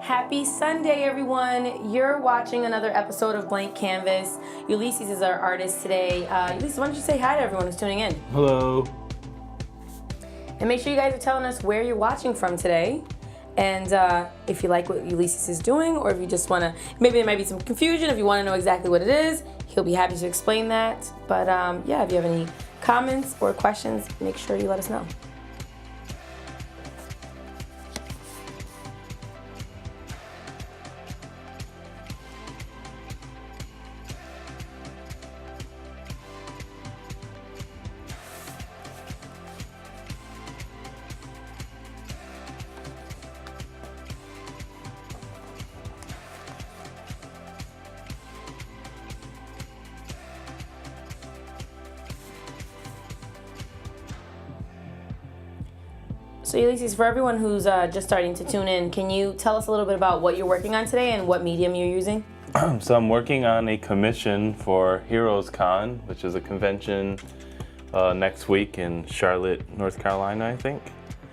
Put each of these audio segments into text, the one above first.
Happy Sunday, everyone. You're watching another episode of Blank Canvas. Ulises is our artist today. Ulises, why don't you say hi to everyone who's tuning in? Hello. And make sure you guys are telling us where you're watching from today. And if you like what Ulises is doing, or if you just want to, maybe there might be some confusion. If you want to know exactly what it is, he'll be happy to explain that. But yeah, if you have any comments or questions, make sure you let us know. So Ulises, for everyone who's just starting to tune in, can you tell us a little bit about what you're working on today and what medium you're using? So I'm working on a commission for Heroes Con, which is a convention next week in Charlotte, North Carolina, I think.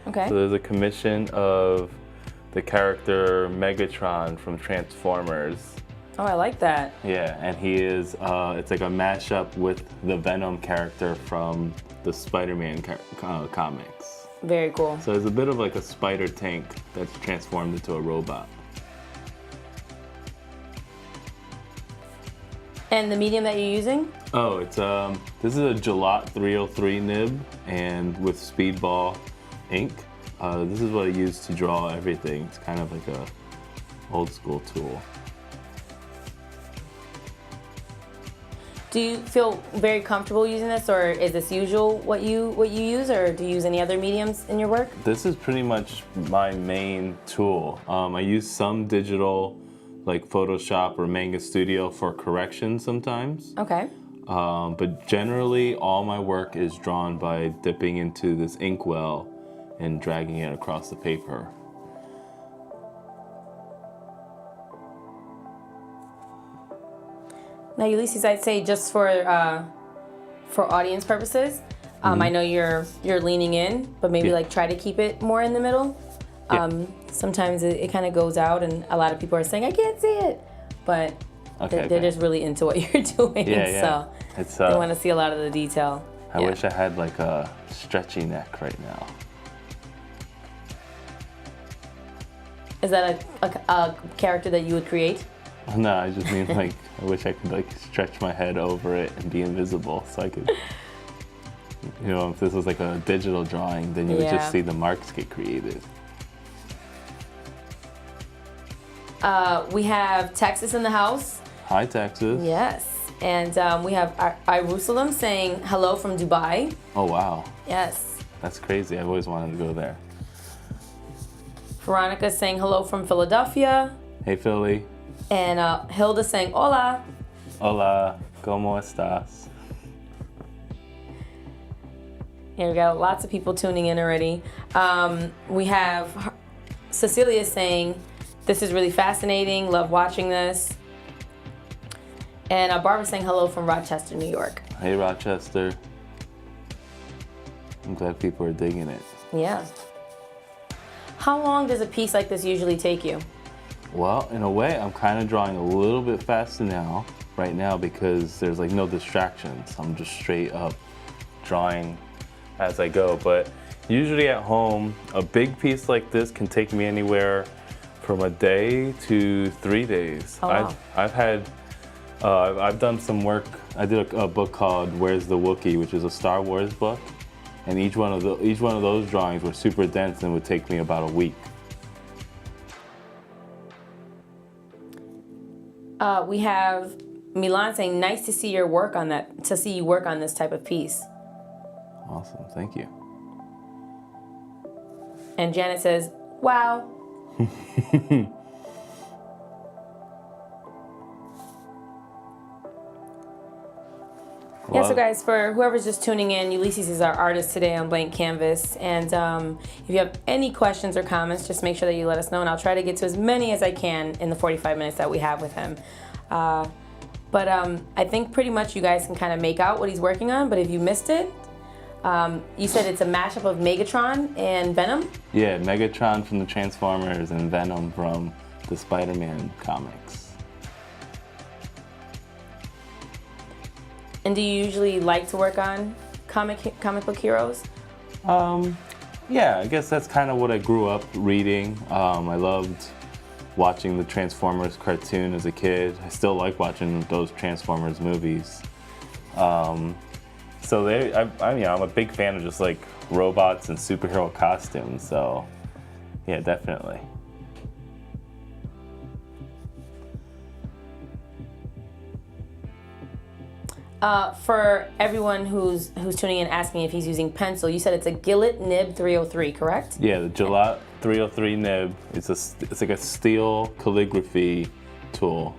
Okay. So there's a commission of the character Megatron from Transformers. Oh, I like that. Yeah, and he is, it's like a mashup with the Venom character from the Spider-Man comics. Very cool. So it's a bit of like a spider tank that's transformed into a robot. And the medium that you're using? Oh, it's this is a Gelot 303 nib, and with Speedball ink. This is what I use to draw everything. It's kind of like a old school tool. Do you feel very comfortable using this, or is this usual what you use, or do you use any other mediums in your work? This is pretty much my main tool. I use some digital, like Photoshop or Manga Studio for correction sometimes. Okay. But generally, all my work is drawn by dipping into this inkwell and dragging it across the paper. Now, Ulises, I'd say just for audience purposes, I know you're leaning in, but maybe like try to keep it more in the middle. Sometimes it kind of goes out, and a lot of people are saying, "I can't see it," but they're just really into what you're doing. So they want to see a lot of the detail. I wish I had like a stretchy neck right now. Is that a character that you would create? No, I just mean like I wish I could like stretch my head over it and be invisible, so I could. You know, if this was like a digital drawing, then you would just see the marks get created. We have Texas in the house. Hi, Texas. Yes. And we have Jerusalem saying hello from Dubai. Oh, wow. Yes. That's crazy. I've always wanted to go there. Veronica saying hello from Philadelphia. Hey, Philly. And Hilda saying hola. Hola. ¿Cómo estás? Yeah, we got lots of people tuning in already. We have Cecilia saying, this is really fascinating. Love watching this. And Barbara saying hello from Rochester, New York. Hey, Rochester. I'm glad people are digging it. Yeah. How long does a piece like this usually take you? Well, in a way, I'm kind of drawing a little bit faster now, right now, because there's like no distractions. I'm just straight up drawing as I go. But usually at home, a big piece like this can take me anywhere from a day to 3 days. Oh, wow. I've done some work. I did a book called Where's the Wookiee, which is a Star Wars book. And each one of those drawings were super dense and would take me about a week. We have Milan saying, nice to see your work on that, to see you work on this type of piece. Awesome, thank you. And Janet says, wow. Yeah, so guys, for whoever's just tuning in, Ulises is our artist today on Blank Canvas. And if you have any questions or comments, just make sure that you let us know, and I'll try to get to as many as I can in the 45 minutes that we have with him. But I think pretty much you guys can kind of make out what he's working on, but if you missed it, you said it's a mashup of Megatron and Venom? Yeah, Megatron from the Transformers and Venom from the Spider-Man comics. And do you usually like to work on comic book heroes? Yeah, I guess that's kind of what I grew up reading. I loved watching the Transformers cartoon as a kid. I still like watching those Transformers movies. So I'm a big fan of just like robots and superhero costumes. So yeah, definitely. For everyone who's tuning in asking if he's using pencil, you said it's a Gillette Nib 303, correct? Yeah, the Gillette 303 nib. It's like a steel calligraphy tool.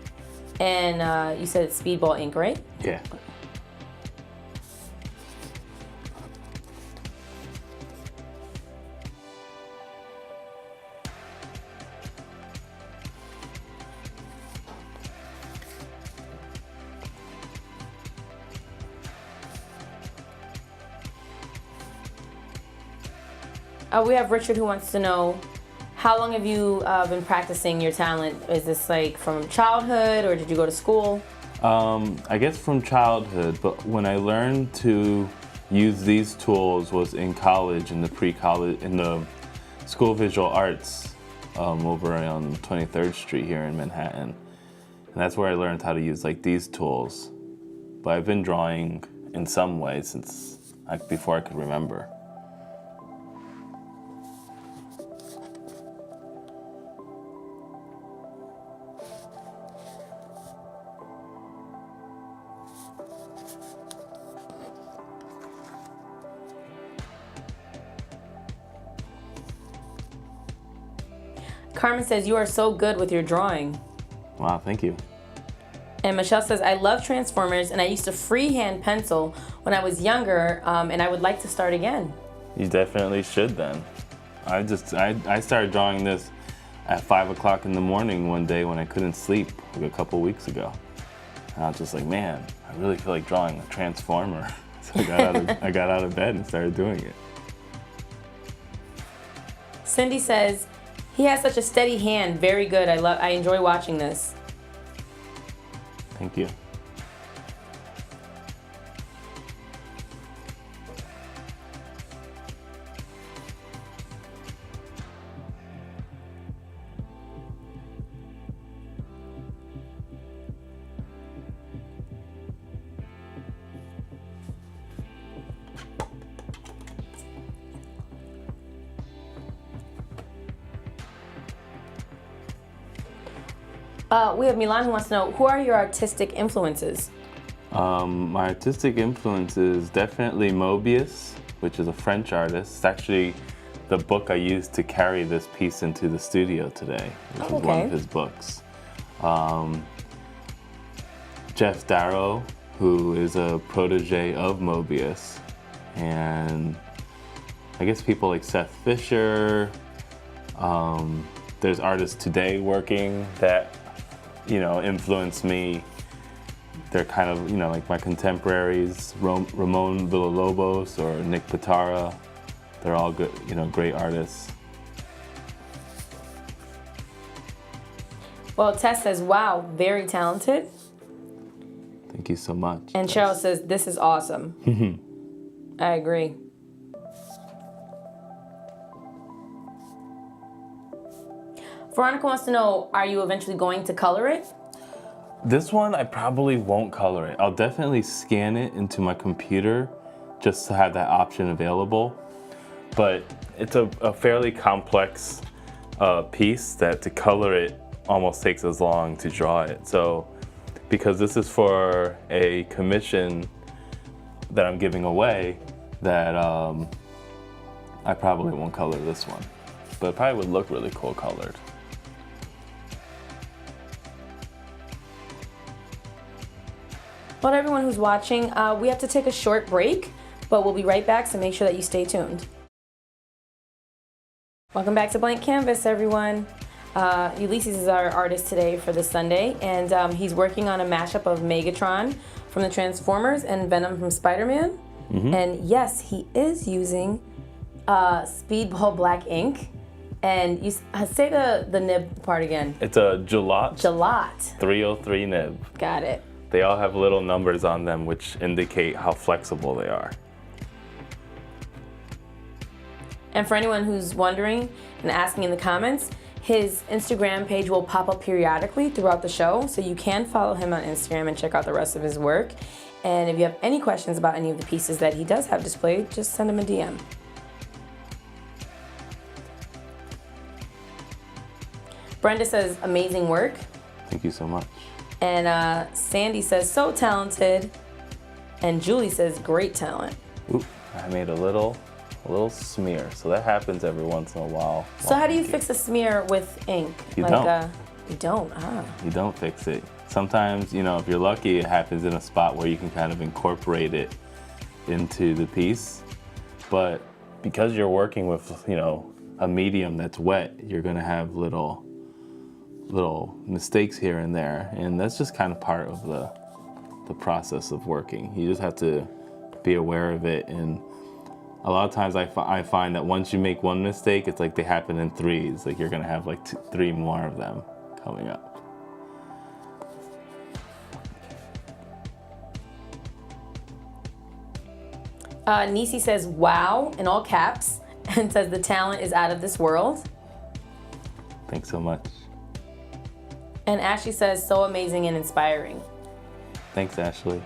And you said it's Speedball ink, right? Yeah. We have Richard who wants to know, how long have you been practicing your talent? Is this like from childhood or did you go to school? I guess from childhood, but when I learned to use these tools was in college, in the School of Visual Arts over on 23rd Street here in Manhattan. And that's where I learned how to use like these tools. But I've been drawing in some way since before I could remember. Carmen says, you are so good with your drawing. Wow, thank you. And Michelle says, I love Transformers and I used to freehand pencil when I was younger and I would like to start again. You definitely should then. I started drawing this at 5 o'clock in the morning one day when I couldn't sleep like a couple weeks ago. And I was just like, man, I really feel like drawing a Transformer. So I got out of bed and started doing it. Cindy says, he has such a steady hand. Very good. I enjoy watching this. Thank you. We have Milan who wants to know, who are your artistic influences? My artistic influence is definitely Mobius, which is a French artist. It's actually the book I used to carry this piece into the studio today. This is one of his books. Jeff Darrow, who is a protege of Mobius. And I guess people like Seth Fisher. There's artists today working that, influence me. They're kind of, like my contemporaries, Ramon Villalobos or Nick Pitara. They're all good, great artists. Well, Tess says, wow, very talented. Thank you so much. And Cheryl says, this is awesome. I agree. Veronica wants to know, are you eventually going to color it? This one, I probably won't color it. I'll definitely scan it into my computer just to have that option available. But it's a fairly complex piece that to color it almost takes as long to draw it. So because this is for a commission that I'm giving away, that I probably won't color this one. But it probably would look really cool colored. Well, everyone who's watching, we have to take a short break, but we'll be right back, so make sure that you stay tuned. Welcome back to Blank Canvas, everyone. Ulises is our artist today for this Sunday, and he's working on a mashup of Megatron from the Transformers and Venom from Spider-Man. And yes, he is using Speedball black ink. And you say the nib part again. It's a Gillot Gillot. 303 nib. Got it. They all have little numbers on them which indicate how flexible they are. And for anyone who's wondering and asking in the comments, his Instagram page will pop up periodically throughout the show, so you can follow him on Instagram and check out the rest of his work. And if you have any questions about any of the pieces that he does have displayed, just send him a DM. Brenda says, amazing work. Thank you so much. And Sandy says, so talented. And Julie says, great talent. Oop, I made a little smear, so that happens every once in a while. So how do you fix a smear with ink? You don't. You don't, You don't fix it. Sometimes, you know, if you're lucky, it happens in a spot where you can kind of incorporate it into the piece. But because you're working with, you know, a medium that's wet, you're gonna have little mistakes here and there, and that's just kind of part of the process of working. You just have to be aware of it, and a lot of times I find that once you make one mistake, it's like they happen in threes. Like you're gonna have like 3 more of them coming up. Nisi says, wow, in all caps, and says the talent is out of this world. Thanks so much. And Ashley says, so amazing and inspiring. Thanks, Ashley.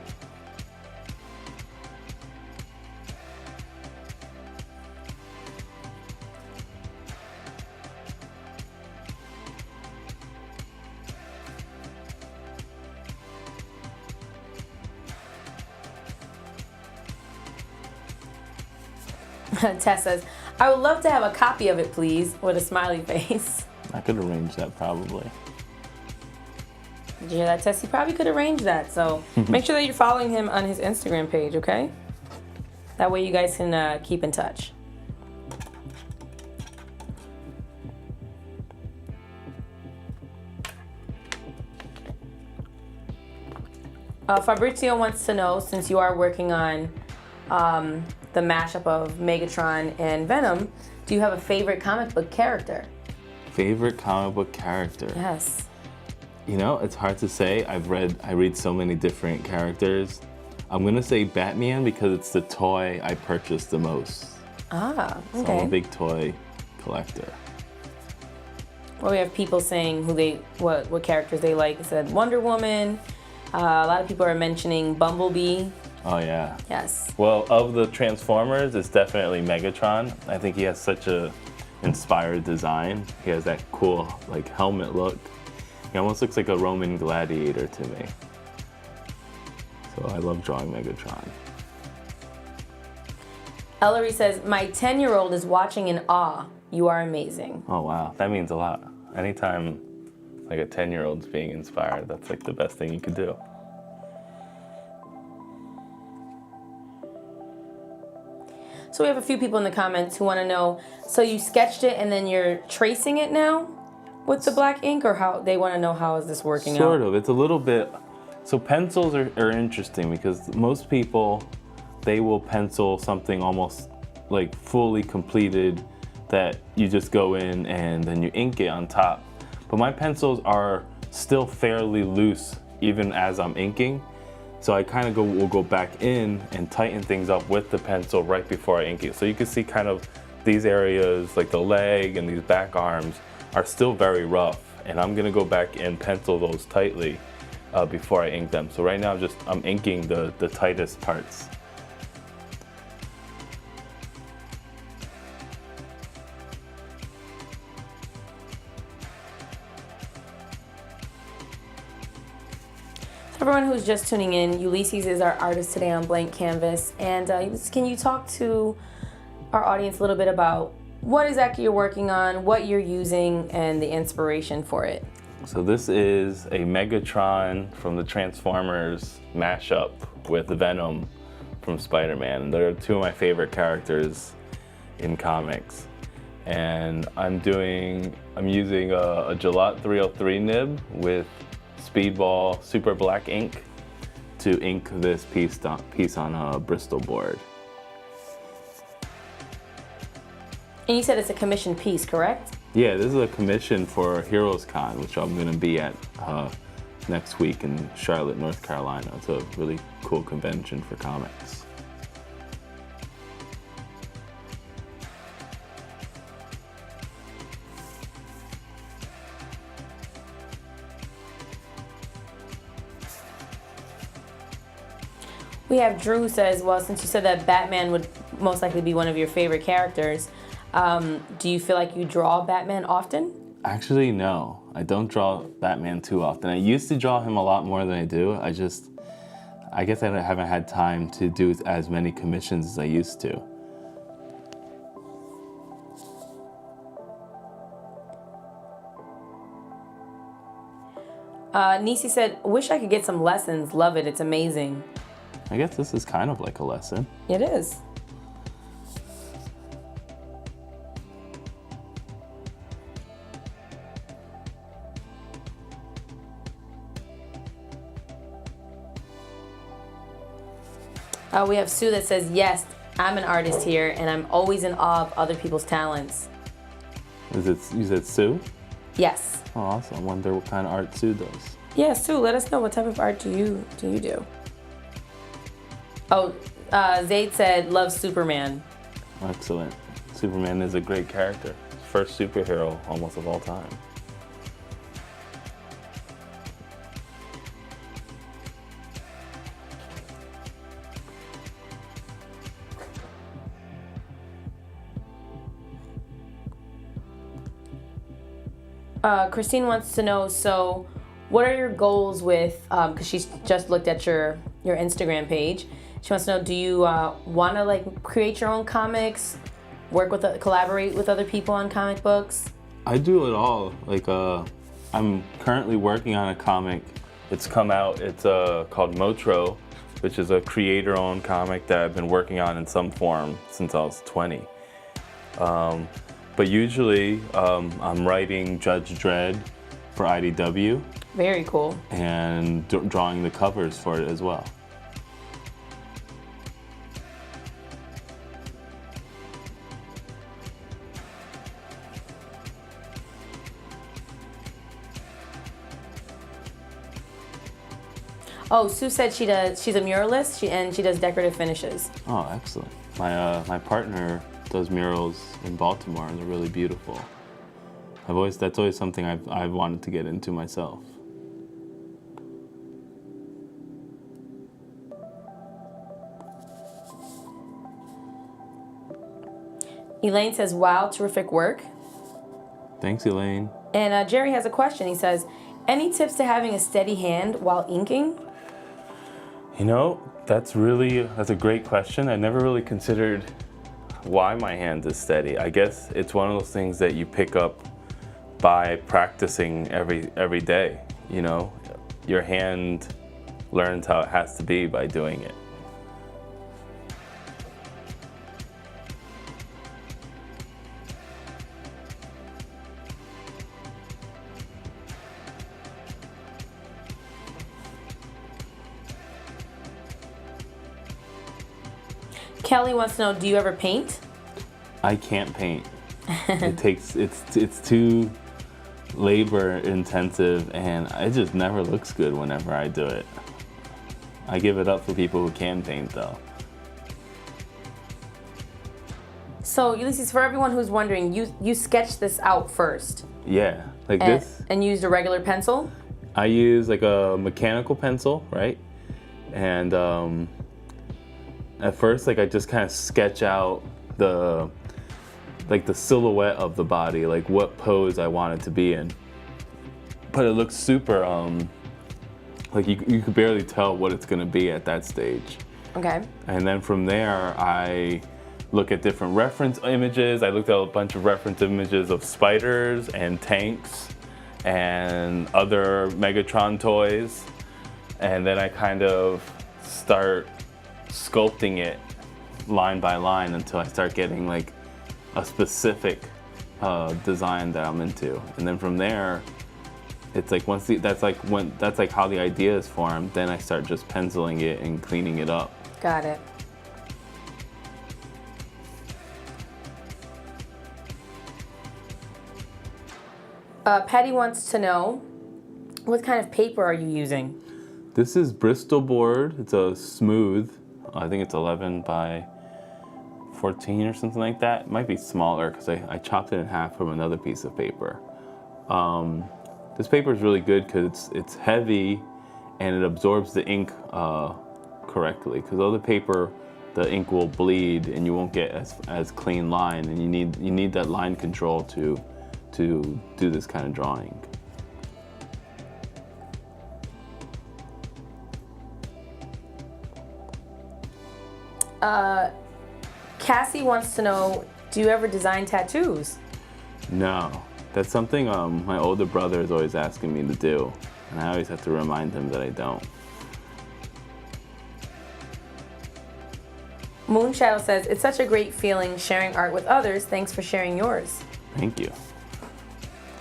Tess says, I would love to have a copy of it, please, with a smiley face. I could arrange that probably. Did you hear that, Tess? He probably could arrange that. So make sure that you're following him on his Instagram page, okay? That way you guys can keep in touch. Fabrizio wants to know, since you are working on the mashup of Megatron and Venom, do you have a favorite comic book character? Favorite comic book character? Yes. You know, it's hard to say. I read so many different characters. I'm gonna say Batman because it's the toy I purchased the most. Ah, okay. So I'm a big toy collector. Well, we have people saying what characters they like. It said Wonder Woman. A lot of people are mentioning Bumblebee. Oh yeah. Yes. Well, of the Transformers, it's definitely Megatron. I think he has such a inspired design. He has that cool like helmet look. He almost looks like a Roman gladiator to me. So I love drawing Megatron. Ellery says, my 10-year-old is watching in awe. You are amazing. Oh wow, that means a lot. Anytime like a 10-year-old's being inspired, that's like the best thing you could do. So we have a few people in the comments who want to know, so you sketched it and then you're tracing it now with the black ink, or how they want to know how is this working out? Sort of. It's a little bit. So pencils are interesting because most people, they will pencil something almost like fully completed that you just go in and then you ink it on top. But my pencils are still fairly loose even as I'm inking. So I kind of will go back in and tighten things up with the pencil right before I ink it. So you can see kind of these areas like the leg and these back arms are still very rough. And I'm gonna go back and pencil those tightly before I ink them. So right now I'm inking the tightest parts. Everyone who's just tuning in, Ulises is our artist today on Blank Canvas. And can you talk to our audience a little bit about what exactly you're working on, what you're using, and the inspiration for it? So this is a Megatron from the Transformers mashup with Venom from Spider-Man. And they're two of my favorite characters in comics. And I'm using a Gillot 303 nib with Speedball Super Black ink to ink this piece on a Bristol board. And you said it's a commissioned piece, correct? Yeah, this is a commission for Heroes Con, which I'm going to be at next week in Charlotte, North Carolina. It's a really cool convention for comics. We have Drew who says, well, since you said that Batman would most likely be one of your favorite characters, do you feel like you draw Batman often? Actually, no. I don't draw Batman too often. I used to draw him a lot more than I do. I guess I haven't had time to do as many commissions as I used to. Nisi said, wish I could get some lessons. Love it. It's amazing. I guess this is kind of like a lesson. It is. We have Sue that says, yes, I'm an artist here, and I'm always in awe of other people's talents. You said Sue? Yes. Oh, awesome. I wonder what kind of art Sue does. Yeah, Sue, let us know, what type of art do you do? Oh, Zayd said, love Superman. Excellent. Superman is a great character. First superhero almost of all time. Christine wants to know, so what are your goals with, because she's just looked at your Instagram page. She wants to know, do you want to like create your own comics, collaborate with other people on comic books? I do it all. Like, I'm currently working on a comic. It's come out. It's called Motro, which is a creator-owned comic that I've been working on in some form since I was 20. But usually, I'm writing Judge Dredd for IDW. Very cool. And drawing the covers for it as well. Oh, Sue said she's a muralist and she does decorative finishes. Oh, excellent. My partner does murals in Baltimore and they're really beautiful. That's always something I've wanted to get into myself. Elaine says, wow, terrific work. Thanks, Elaine. And Jerry has a question. He says, any tips to having a steady hand while inking? You know, that's a great question. I never really considered why my hand is steady. I guess it's one of those things that you pick up by practicing every day, you know? Your hand learns how it has to be by doing it. Kelly wants to know, do you ever paint? I can't paint. It's too labor intensive and it just never looks good whenever I do it. I give it up for people who can paint though. So Ulises, for everyone who's wondering, you sketched this out first. Yeah, like this. And used a regular pencil? I use like a mechanical pencil, right? And at first, like I just kind of sketch out the silhouette of the body, like what pose I want it to be in. But it looks super, like you could barely tell what it's gonna be at that stage. Okay. And then from there, I look at different reference images. I looked at a bunch of reference images of spiders and tanks and other Megatron toys. And then I kind of start sculpting it line by line until I start getting like a specific design that I'm into. And then from there, it's like that's like how the idea is formed. Then I start just penciling it and cleaning it up. Got it. Patty wants to know, what kind of paper are you using? This is Bristol board. It's a smooth. I think it's 11 by 14 or something like that. It might be smaller because I chopped it in half from another piece of paper. This paper is really good because it's heavy and it absorbs the ink correctly. Because other paper, the ink will bleed and you won't get as clean line, and you need that line control to do this kind of drawing. Cassie wants to know, do you ever design tattoos? No, that's something my older brother is always asking me to do, and I always have to remind him that I don't. Moonshadow says, it's such a great feeling sharing art with others. Thanks for sharing yours. Thank you.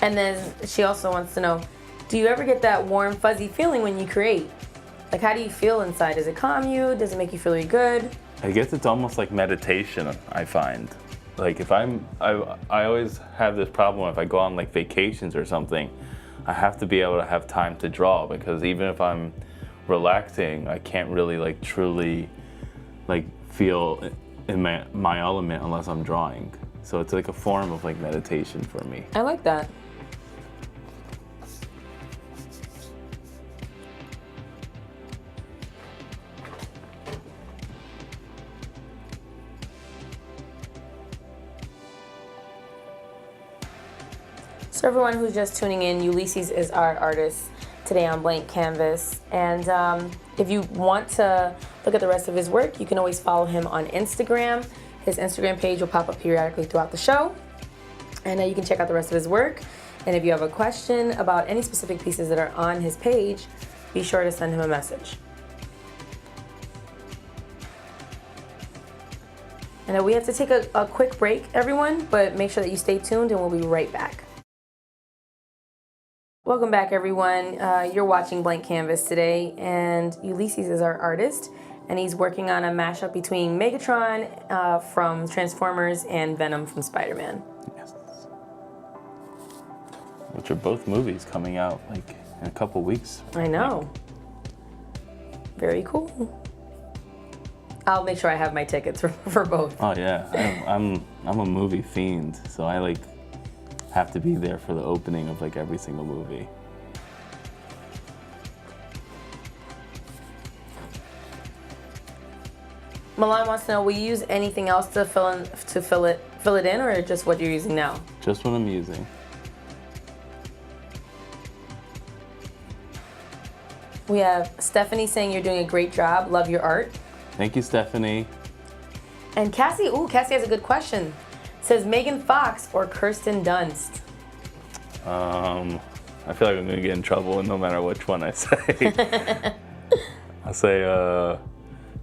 And then she also wants to know, do you ever get that warm, fuzzy feeling when you create? Like, how do you feel inside? Does it calm you? Does it make you feel really good? I guess it's almost like meditation, I find. Like if I always have this problem if I go on like vacations or something, I have to be able to have time to draw, because even if I'm relaxing, I can't really like truly like feel in my element unless I'm drawing. So it's like a form of like meditation for me. I like that. So everyone who's just tuning in, Ulises is our artist today on Blank Canvas. And if you want to look at the rest of his work, you can always follow him on Instagram. His Instagram page will pop up periodically throughout the show. And you can check out the rest of his work. And if you have a question about any specific pieces that are on his page, be sure to send him a message. And we have to take a quick break, everyone, but make sure that you stay tuned and we'll be right back. Welcome back, everyone. You're watching Blank Canvas today, and Ulises is our artist, and he's working on a mashup between Megatron from Transformers and Venom from Spider-Man. Yes. Which are both movies coming out like in a couple weeks. I know. Very cool. I'll make sure I have my tickets for both. Oh yeah, I'm a movie fiend, so I like have to be there for the opening of like every single movie. Milan wants to know, will you use anything else to fill it in, or just what you're using now? Just what I'm using. We have Stephanie saying you're doing a great job. Love your art. Thank you, Stephanie. And Cassie, Cassie has a good question. Says Megan Fox or Kirsten Dunst? I feel like I'm gonna get in trouble no matter which one I say. I'll say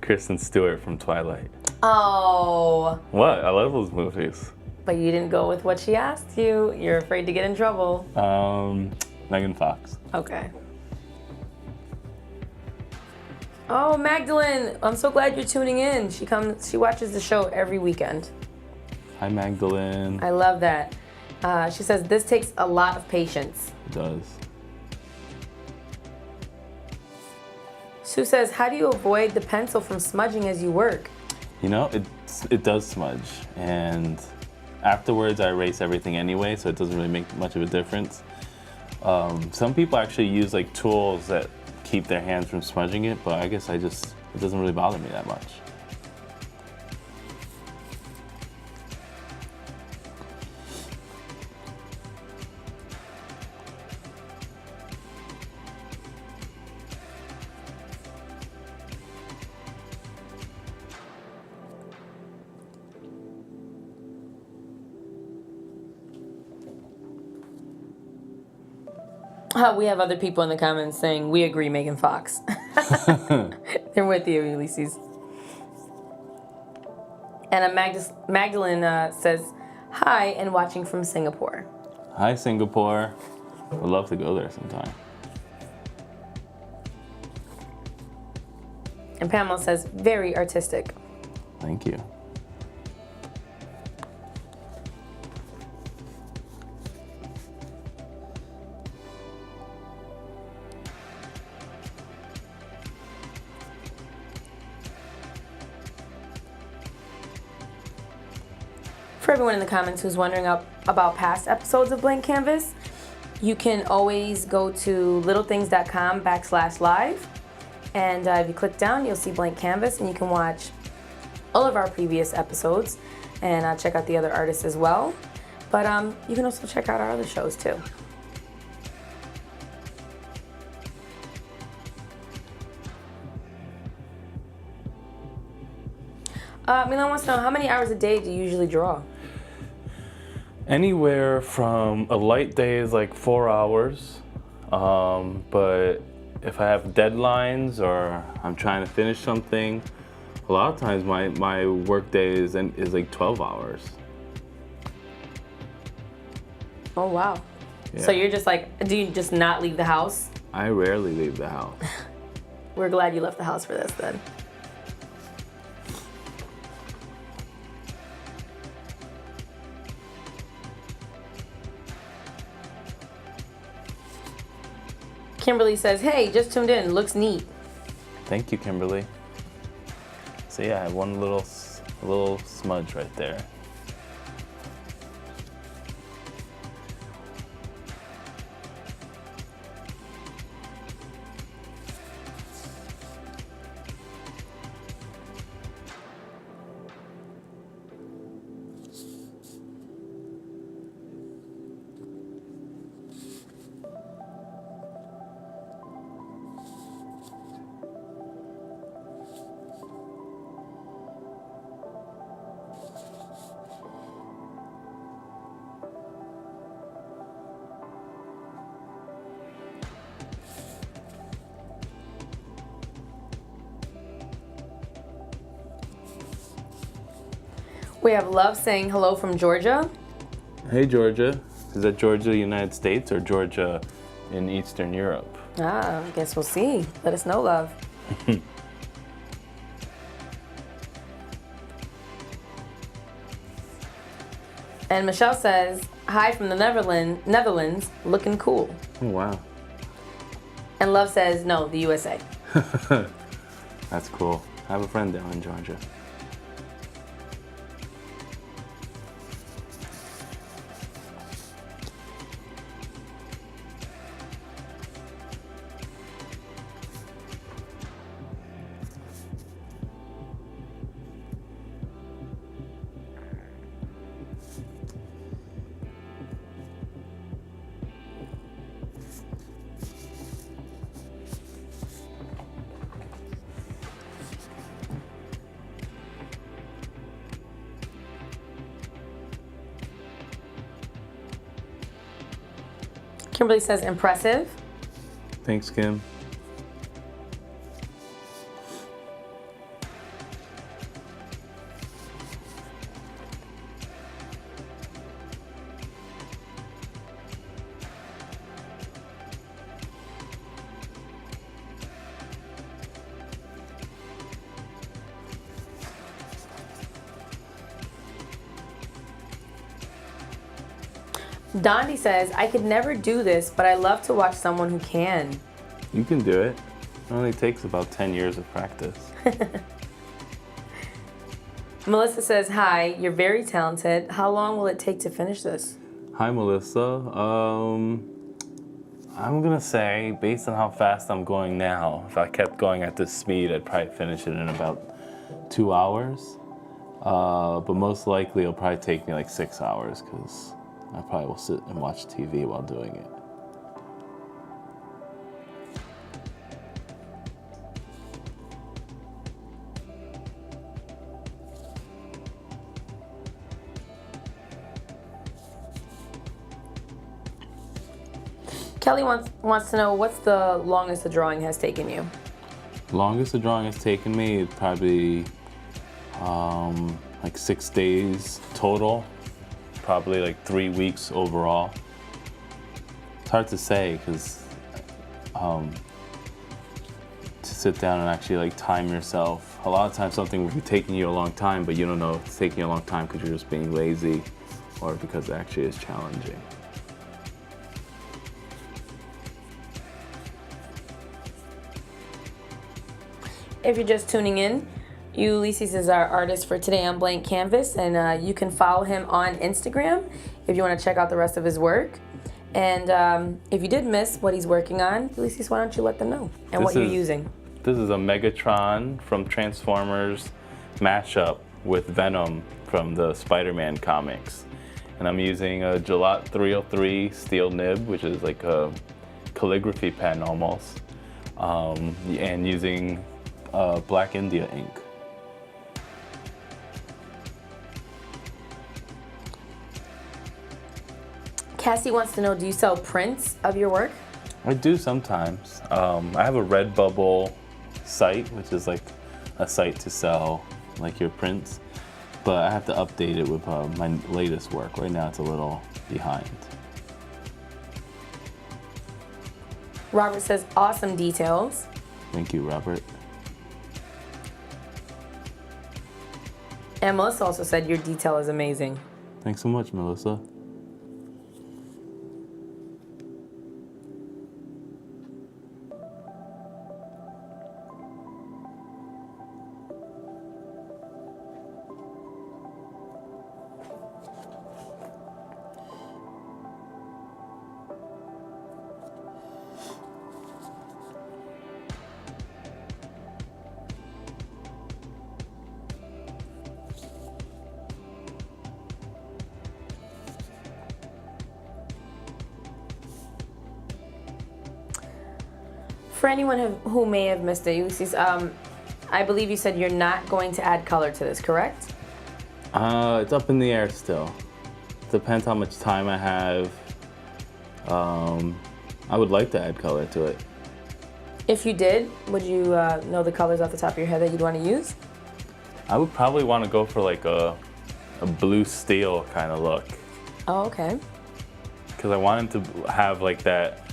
Kristen Stewart from Twilight. Oh. What? I love those movies. But you didn't go with what she asked you. You're afraid to get in trouble. Megan Fox. Okay. Oh, Magdalene, I'm so glad you're tuning in. She watches the show every weekend. Hi, Magdalene. I love that. She says, this takes a lot of patience. It does. Sue says, how do you avoid the pencil from smudging as you work? You know, it does smudge, and afterwards I erase everything anyway, so it doesn't really make much of a difference. Some people actually use like tools that keep their hands from smudging it, but I guess it doesn't really bother me that much. We have other people in the comments saying, we agree, Megan Fox. They're with you, Ulises. And Magdalene says, hi, and watching from Singapore. Hi, Singapore. Would love to go there sometime. And Pamela says, very artistic. Thank you. for everyone in the comments who's wondering about past episodes of Blank Canvas, you can always go to littlethings.com/live. And if you click down, you'll see Blank Canvas, and you can watch all of our previous episodes and check out the other artists as well. But you can also check out our other shows too. Milan wants to know, how many hours a day do you usually draw? Anywhere from a light day is like 4 hours, but if I have deadlines or I'm trying to finish something, a lot of times my work day is like 12 hours. Oh, wow. Yeah. So you're just like, do you just not leave the house? I rarely leave the house. We're glad you left the house for this then. Kimberly says, hey, just tuned in, looks neat. Thank you, Kimberly. So yeah, I have one little smudge right there. We have Love saying hello from Georgia. Hey, Georgia. Is that Georgia, United States, or Georgia in Eastern Europe? I guess we'll see. Let us know, Love. And Michelle says, hi from the Netherlands, looking cool. Oh, wow. And Love says, no, the USA. That's cool. I have a friend down in Georgia. Kimberly says, impressive. Thanks, Kim. Dondi says, I could never do this, but I love to watch someone who can. You can do it. It only takes about 10 years of practice. Melissa says, hi, you're very talented. How long will it take to finish this? Hi, Melissa. I'm gonna say, based on how fast I'm going now, if I kept going at this speed, I'd probably finish it in about 2 hours. But most likely it'll probably take me like 6 hours because I probably will sit and watch TV while doing it. Kelly wants to know, what's the longest the drawing has taken you? Longest the drawing has taken me is probably like 6 days total. Probably like 3 weeks overall. It's hard to say because to sit down and actually like time yourself. A lot of times something will be taking you a long time, but you don't know if it's taking you a long time because you're just being lazy or because it actually is challenging. If you're just tuning in, Ulises is our artist for today on Blank Canvas, and you can follow him on Instagram if you want to check out the rest of his work. And if you did miss what he's working on, Ulises, why don't you let them know and what you're using? This is a Megatron from Transformers mashup with Venom from the Spider-Man comics. And I'm using a Gillette 303 steel nib, which is like a calligraphy pen almost, and using Black India ink. Cassie wants to know, do you sell prints of your work? I do sometimes. I have a Redbubble site, which is like a site to sell like your prints, but I have to update it with my latest work. Right now it's a little behind. Robert says, awesome details. Thank you, Robert. And Melissa also said your detail is amazing. Thanks so much, Melissa. For anyone who may have missed it, Ulises, I believe you said you're not going to add color to this, correct? It's up in the air still. Depends how much time I have. I would like to add color to it. If you did, would you know the colors off the top of your head that you'd want to use? I would probably want to go for like a blue steel kind of look. Oh, okay. Because I want him to have like that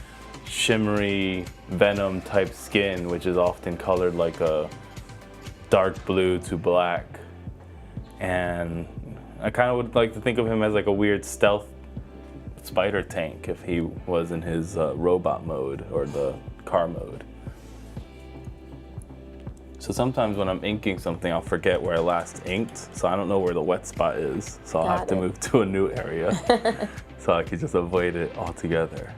shimmery Venom type skin, which is often colored like a dark blue to black. And I kind of would like to think of him as like a weird stealth spider tank if he was in his robot mode or the car mode. So sometimes when I'm inking something, I'll forget where I last inked, so I don't know where the wet spot is. So I'll have to move to a new area so I can just avoid it altogether.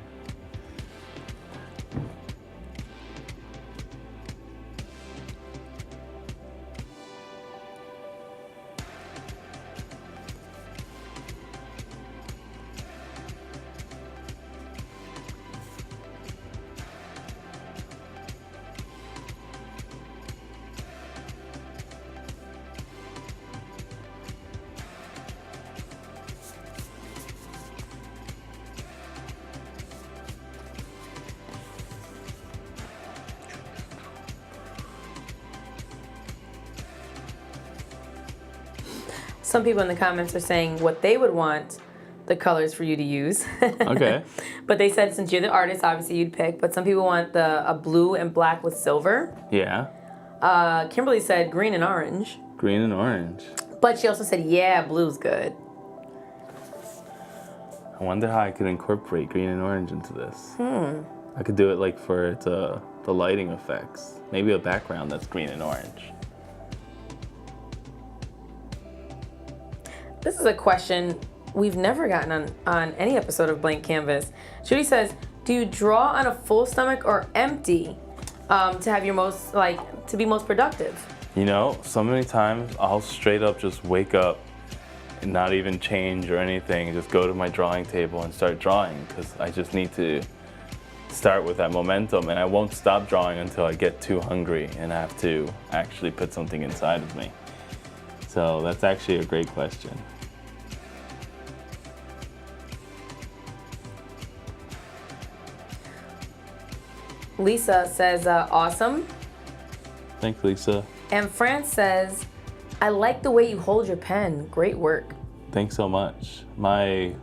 Some people in the comments are saying what they would want the colors for you to use. Okay. But they said since you're the artist, obviously you'd pick. But some people want a blue and black with silver. Yeah. Kimberly said green and orange. Green and orange. But she also said, yeah, blue's good. I wonder how I could incorporate green and orange into this. I could do it like for the lighting effects. Maybe a background that's green and orange. This is a question we've never gotten on any episode of Blank Canvas. Judy says, do you draw on a full stomach or empty to have your to be most productive? You know, so many times I'll straight up just wake up and not even change or anything, just go to my drawing table and start drawing because I just need to start with that momentum, and I won't stop drawing until I get too hungry and I have to actually put something inside of me. So that's actually a great question. Lisa says, awesome. Thanks, Lisa. And France says, I like the way you hold your pen. Great work. Thanks so much. My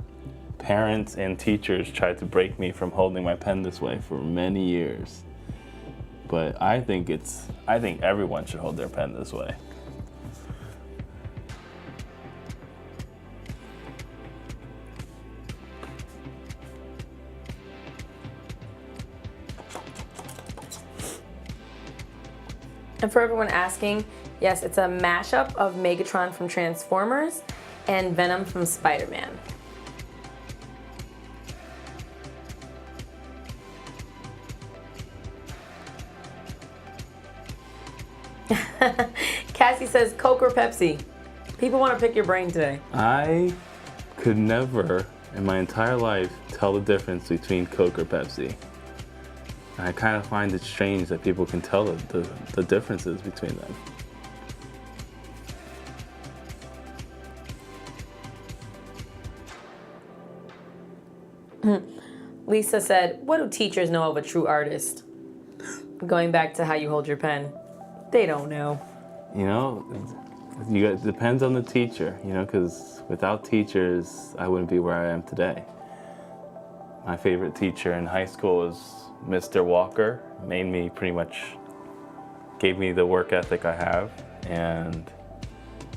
parents and teachers tried to break me from holding my pen this way for many years. But I think everyone should hold their pen this way. And for everyone asking, yes, it's a mashup of Megatron from Transformers and Venom from Spider-Man. Cassie says, Coke or Pepsi? People want to pick your brain today. I could never in my entire life tell the difference between Coke or Pepsi. And I kind of find it strange that people can tell the differences between them. Lisa said, what do teachers know of a true artist? Going back to how you hold your pen. They don't know. You know, it depends on the teacher, you know, because without teachers, I wouldn't be where I am today. My favorite teacher in high school was Mr. Walker. Made me pretty much, gave me the work ethic I have, and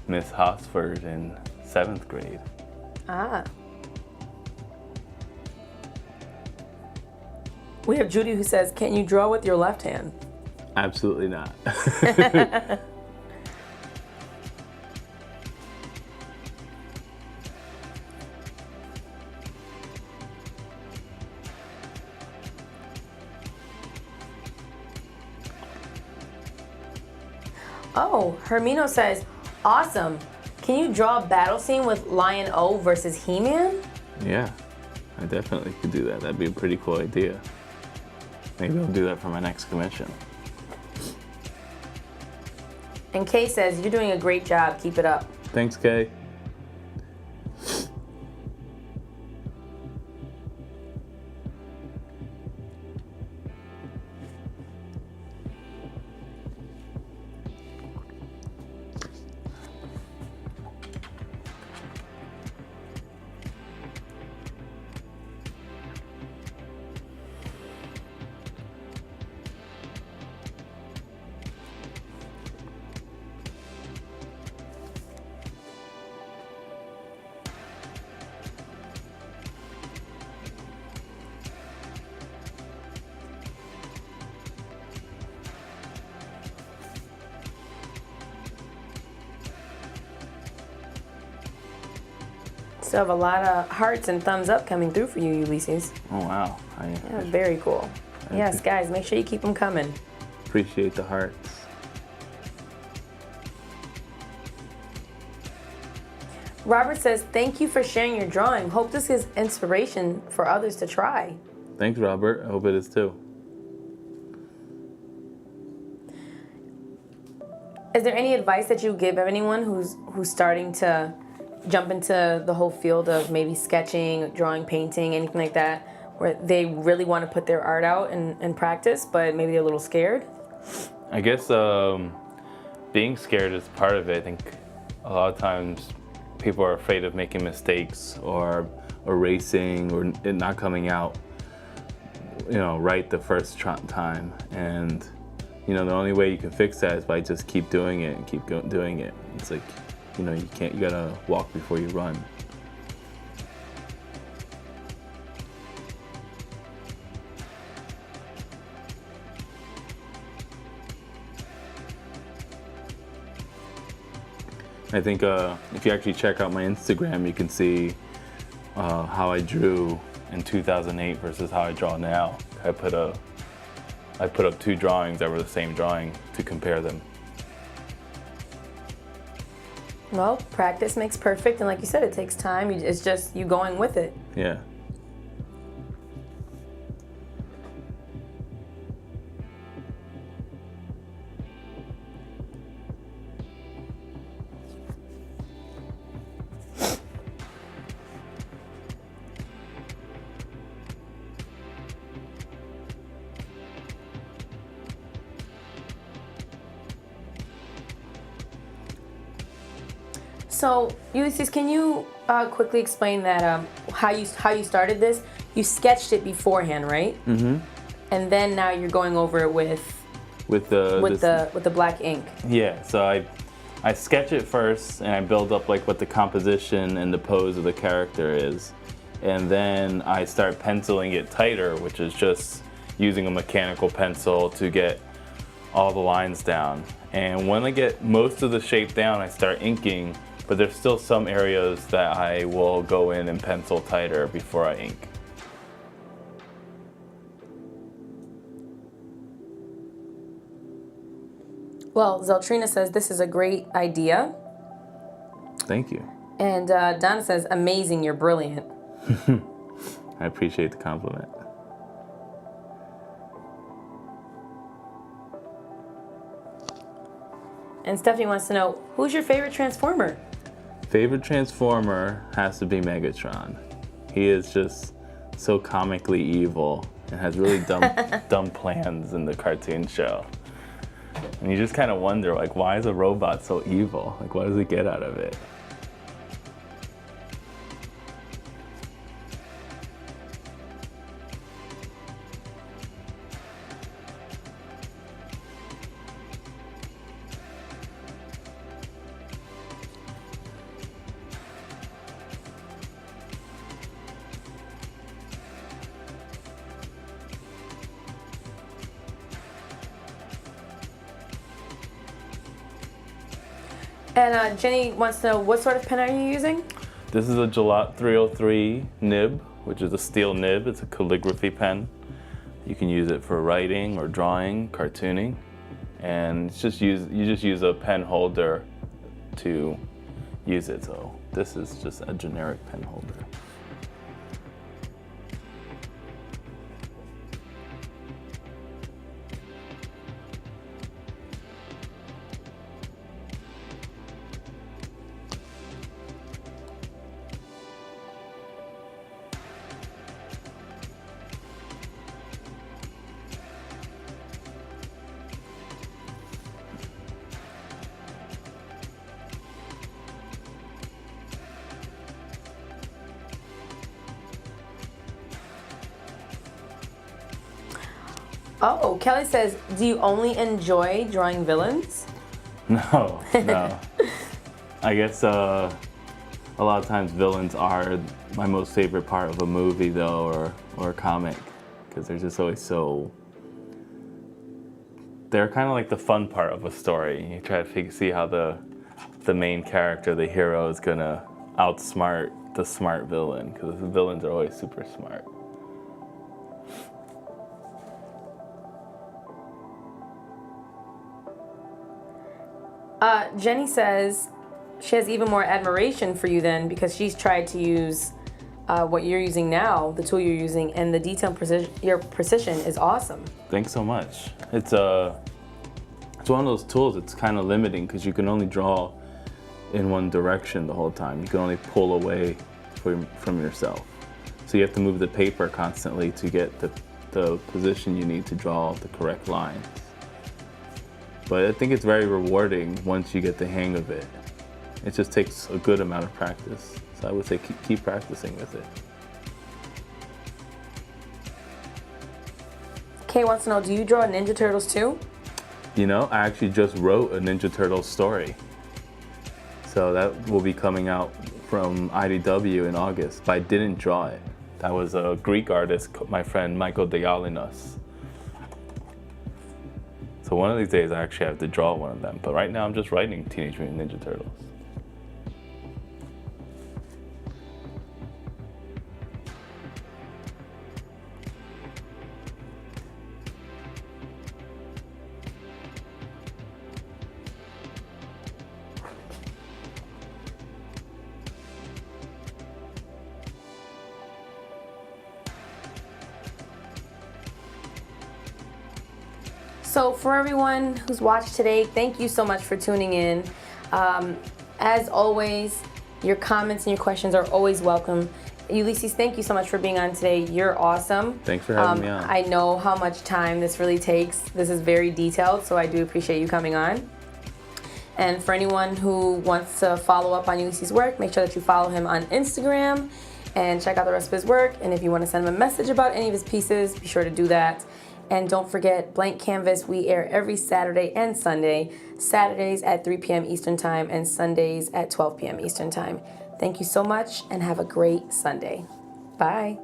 Miss Hosford in 7th grade. Ah. We have Judy who says, can you draw with your left hand? Absolutely not. Oh, Hermino says, awesome. Can you draw a battle scene with Lion-O versus He-Man? Yeah, I definitely could do that. That'd be a pretty cool idea. Maybe I'll do that for my next commission. And Kay says, you're doing a great job. Keep it up. Thanks, Kay. Still have a lot of hearts and thumbs up coming through for you, Ulises. Oh, wow. Yeah, very cool. Yes, guys, make sure you keep them coming. Appreciate the hearts. Robert says, thank you for sharing your drawing. Hope this is inspiration for others to try. Thanks, Robert. I hope it is too. Is there any advice that you give anyone who's starting to jump into the whole field of maybe sketching, drawing, painting, anything like that, where they really want to put their art out and practice, but maybe they're a little scared? I guess being scared is part of it. I think a lot of times people are afraid of making mistakes or erasing or it not coming out, you know, right the first time. And you know, the only way you can fix that is by just keep doing it and keep doing it. It's like, you know, you gotta walk before you run. I think if you actually check out my Instagram, you can see how I drew in 2008 versus how I draw now. I put up 2 drawings that were the same drawing to compare them. Well, practice makes perfect, and like you said, it takes time. It's just you going with it. Yeah. So, Ulises, can you quickly explain that how you started this? You sketched it beforehand, right? Mm-hmm. And then now you're going over it with the black ink. Yeah. So I sketch it first, and I build up like what the composition and the pose of the character is, and then I start penciling it tighter, which is just using a mechanical pencil to get all the lines down. And when I get most of the shape down, I start inking, but there's still some areas that I will go in and pencil tighter before I ink. Well, Zeltrina says this is a great idea. Thank you. And Donna says, amazing, you're brilliant. I appreciate the compliment. And Stephanie wants to know, who's your favorite Transformer? Favorite Transformer has to be Megatron. He is just so comically evil and has really dumb plans in the cartoon show. And you just kind of wonder, like, why is a robot so evil? Like, what does he get out of it? And Jenny wants to know, what sort of pen are you using? This is a Gillette 303 nib, which is a steel nib. It's a calligraphy pen. You can use it for writing or drawing, cartooning, and you just use a pen holder to use it. So this is just a generic pen holder. Oh, Kelly says, do you only enjoy drawing villains? No. I guess a lot of times villains are my most favorite part of a movie, though, or a comic, because they're just always so. They're kind of like the fun part of a story. You try to see how the main character, the hero, is gonna outsmart the smart villain, because the villains are always super smart. Jenny says she has even more admiration for you then, because she's tried to use what you're using now, the tool you're using, and the detail precision, your precision is awesome. Thanks so much. It's one of those tools that's kind of limiting because you can only draw in one direction the whole time. You can only pull away from yourself. So you have to move the paper constantly to get the position you need to draw the correct line. But I think it's very rewarding once you get the hang of it. It just takes a good amount of practice. So I would say keep practicing with it. Kay wants to know, do you draw Ninja Turtles too? You know, I actually just wrote a Ninja Turtles story. So that will be coming out from IDW in August, but I didn't draw it. That was a Greek artist, my friend Michael Dialinos. So one of these days I actually have to draw one of them, but right now I'm just writing Teenage Mutant Ninja Turtles. So for everyone who's watched today, thank you so much for tuning in. As always, your comments and your questions are always welcome. Ulises, thank you so much for being on today. You're awesome. Thanks for having me on. I know how much time this really takes. This is very detailed, so I do appreciate you coming on. And for anyone who wants to follow up on Ulises' work, make sure that you follow him on Instagram and check out the rest of his work. And if you want to send him a message about any of his pieces, be sure to do that. And don't forget, Blank Canvas, we air every Saturday and Sunday. Saturdays at 3 p.m. Eastern Time and Sundays at 12 p.m. Eastern Time. Thank you so much and have a great Sunday. Bye.